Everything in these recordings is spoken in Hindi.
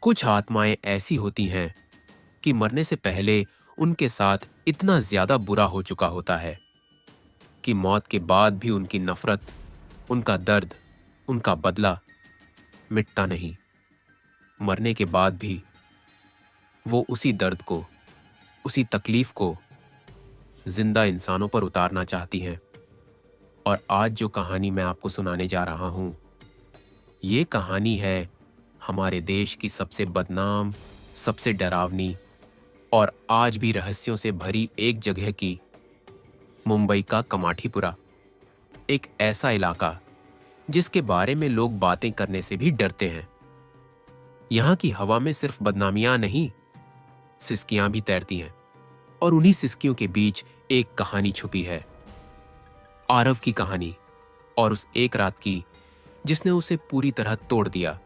कुछ आत्माएं ऐसी होती हैं कि मरने से पहले उनके साथ इतना ज्यादा बुरा हो चुका होता है कि मौत के बाद भी उनकी नफरत, उनका दर्द, उनका बदला मिटता नहीं। मरने के बाद भी वो उसी दर्द को, उसी तकलीफ को जिंदा इंसानों पर उतारना चाहती हैं। और आज जो कहानी मैं आपको सुनाने जा रहा हूं, ये कहानी है हमारे देश की सबसे बदनाम, सबसे डरावनी और आज भी रहस्यों से भरी एक जगह की, मुंबई का कमाठीपुरा। एक ऐसा इलाका जिसके बारे में लोग बातें करने से भी डरते हैं। यहां की हवा में सिर्फ बदनामियां नहीं, सिसकियां भी तैरती हैं। और उन्हीं सिसकियों के बीच एक कहानी छुपी है, आरव की कहानी। और उस एक रात की जिसने उसे पूरी तरह तोड़ दिया।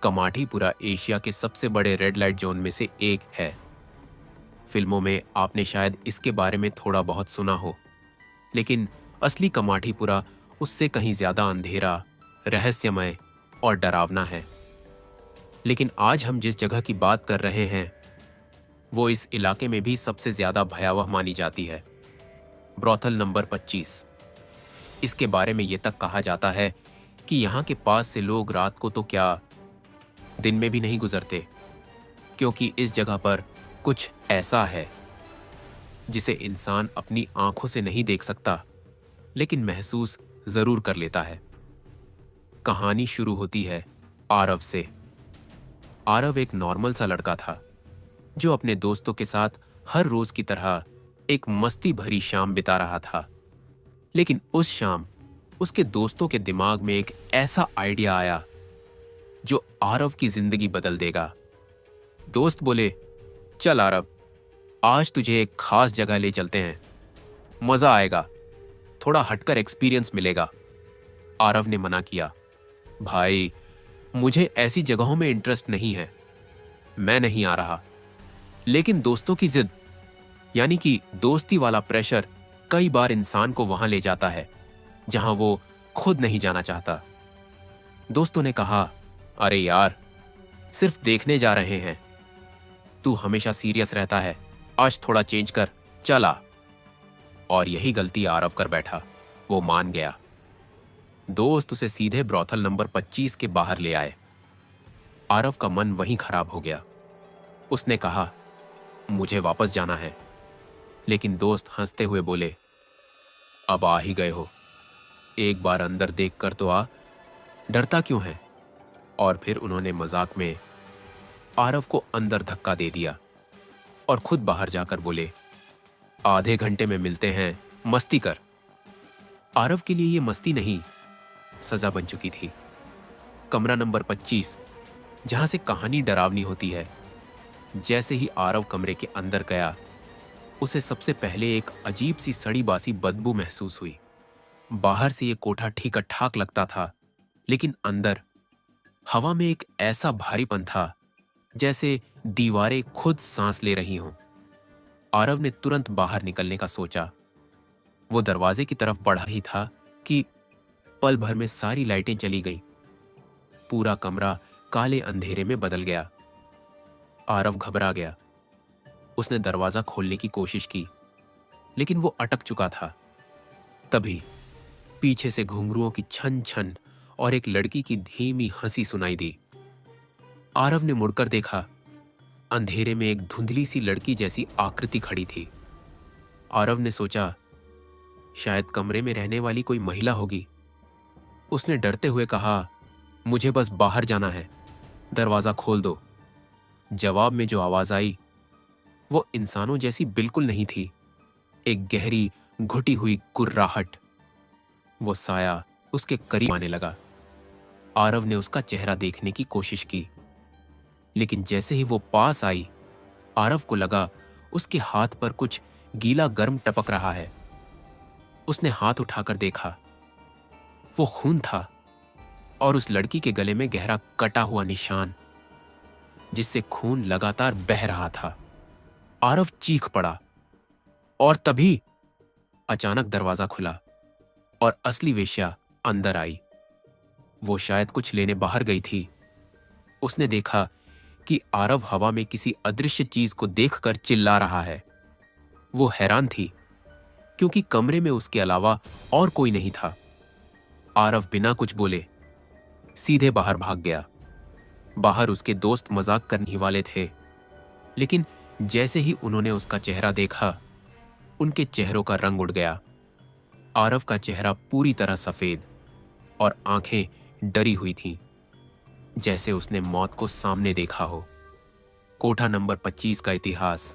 कमाठीपुरा एशिया के सबसे बड़े रेड लाइट जोन में से एक है। फिल्मों में आपने शायद इसके बारे में थोड़ा बहुत सुना हो, लेकिन असली कमाठीपुरा उससे कहीं ज्यादा अंधेरा, रहस्यमय और डरावना है। लेकिन आज हम जिस जगह की बात कर रहे हैं, वो इस इलाके में भी सबसे ज्यादा भयावह मानी जाती है। Brothel number 25। इसके बारे में यह तक कहा जाता है कि यहां के पास से लोग रात को तो क्या, दिन में भी नहीं गुजरते, क्योंकि इस जगह पर कुछ ऐसा है जिसे इंसान अपनी आंखों से नहीं देख सकता, लेकिन महसूस जरूर कर लेता है। कहानी शुरू होती है आरव से। आरव एक नॉर्मल सा लड़का था जो अपने दोस्तों के साथ हर रोज की तरह एक मस्ती भरी शाम बिता रहा था। लेकिन उस शाम उसके दोस्तों के दिमाग में एक ऐसा आइडिया आया जो आरव की जिंदगी बदल देगा। दोस्त बोले, चल आरव, आज तुझे एक खास जगह ले चलते हैं, मजा आएगा, थोड़ा हटकर एक्सपीरियंस मिलेगा। आरव ने मना किया, भाई मुझे ऐसी जगहों में इंटरेस्ट नहीं है, मैं नहीं आ रहा। लेकिन दोस्तों की जिद, यानी कि दोस्ती वाला प्रेशर, कई बार इंसान को वहां ले जाता है जहां वो खुद नहीं जाना चाहता। दोस्तों ने कहा, अरे यार, सिर्फ देखने जा रहे हैं, तू हमेशा सीरियस रहता है, आज थोड़ा चेंज कर, चला। और यही गलती आरव कर बैठा। वो मान गया। दोस्त उसे सीधे ब्रॉथल नंबर 25 के बाहर ले आए। आरव का मन वहीं खराब हो गया। उसने कहा, मुझे वापस जाना है। लेकिन दोस्त हंसते हुए बोले, अब आ ही गए हो, एक बार अंदर देख कर तो आ, डरता क्यों है। और फिर उन्होंने मजाक में आरव को अंदर धक्का दे दिया और खुद बाहर जाकर बोले, आधे घंटे में मिलते हैं, मस्ती कर। आरव के लिए यह मस्ती नहीं, सजा बन चुकी थी। कमरा नंबर 25, जहां से कहानी डरावनी होती है। जैसे ही आरव कमरे के अंदर गया, उसे सबसे पहले एक अजीब सी सड़ी बासी बदबू महसूस हुई। बाहर से यह कोठा ठीक ठाक लगता था, लेकिन अंदर हवा में एक ऐसा भारीपन था जैसे दीवारें खुद सांस ले रही हों। आरव ने तुरंत बाहर निकलने का सोचा। वो दरवाजे की तरफ बढ़ा ही था कि पल भर में सारी लाइटें चली गईं। पूरा कमरा काले अंधेरे में बदल गया। आरव घबरा गया। उसने दरवाजा खोलने की कोशिश की, लेकिन वो अटक चुका था। तभी पीछे से घुंघरुओं की छन छन और एक लड़की की धीमी हंसी सुनाई दी। आरव ने मुड़कर देखा। अंधेरे में एक धुंधली सी लड़की जैसी आकृति खड़ी थी। आरव ने सोचा, शायद कमरे में रहने वाली कोई महिला होगी। उसने डरते हुए कहा, मुझे बस बाहर जाना है, दरवाजा खोल दो। जवाब में जो आवाज आई वो इंसानों जैसी बिल्कुल नहीं थी। एक गहरी घुटी हुई कुर्राहट। वो साया उसके करीब आने लगा। आरव ने उसका चेहरा देखने की कोशिश की, लेकिन जैसे ही वो पास आई, आरव को लगा उसके हाथ पर कुछ गीला गर्म टपक रहा है। उसने हाथ उठाकर देखा, वो खून था और उस लड़की के गले में गहरा कटा हुआ निशान, जिससे खून लगातार बह रहा था। आरव चीख पड़ा और तभी अचानक दरवाजा खुला और असली वेश्या अंदर आई। वो शायद कुछ लेने बाहर गई थी, उसने देखा कि आरव हवा में किसी अदृश्य चीज को देखकर चिल्ला रहा है। वो हैरान थी क्योंकि कमरे में उसके अलावा और कोई नहीं था। आरव बिना कुछ बोले सीधे बाहर भाग गया। बाहर उसके दोस्त मजाक करने वाले थे, लेकिन जैसे ही उन्होंने उसका चेहरा देखा, उनके चेहरों का रंग उड़ गया। आरव का चेहरा पूरी तरह सफेद और आंखें डरी हुई थीं, जैसे उसने मौत को सामने देखा हो। कोठा नंबर 25 का इतिहास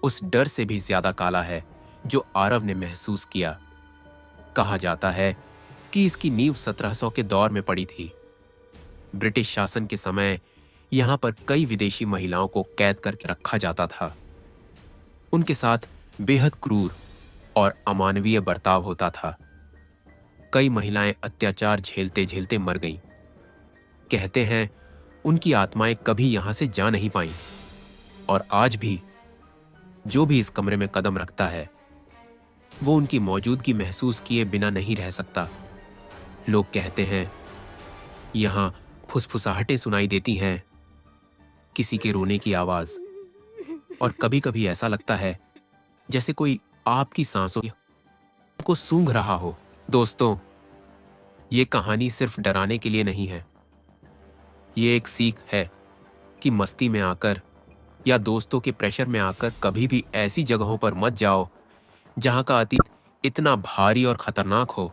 उस डर से भी ज्यादा काला है जो आरव ने महसूस किया। कहा जाता है कि इसकी नींव 1700 के दौर में पड़ी थी। ब्रिटिश शासन के समय यहां पर कई विदेशी महिलाओं को कैद करके रखा जाता था। उनके साथ बेहद क्रूर और अमानवीय बर्ताव होता था। कई महिलाएं अत्याचार झेलते झेलते मर गईं। कहते हैं उनकी आत्माएं कभी यहां से जा नहीं पाईं, और आज भी जो भी इस कमरे में कदम रखता है वो उनकी मौजूदगी महसूस किए बिना नहीं रह सकता। लोग कहते हैं यहां फुसफुसाहटें सुनाई देती हैं, किसी के रोने की आवाज, और कभी कभी ऐसा लगता है जैसे कोई आपकी सांसों को सूंघ रहा हो। दोस्तों, ये कहानी सिर्फ डराने के लिए नहीं है। ये एक सीख है कि मस्ती में आकर या दोस्तों के प्रेशर में आकर कभी भी ऐसी जगहों पर मत जाओ जहां का अतीत इतना भारी और खतरनाक हो,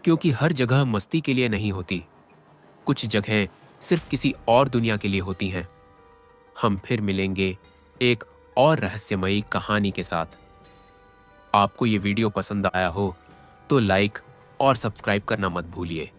क्योंकि हर जगह मस्ती के लिए नहीं होती। कुछ जगहें सिर्फ किसी और दुनिया के लिए होती हैं। हम फिर मिलेंगे एक और रहस्यमयी कहानी के साथ। आपको ये वीडियो पसंद आया हो तो लाइक और सब्सक्राइब करना मत भूलिए।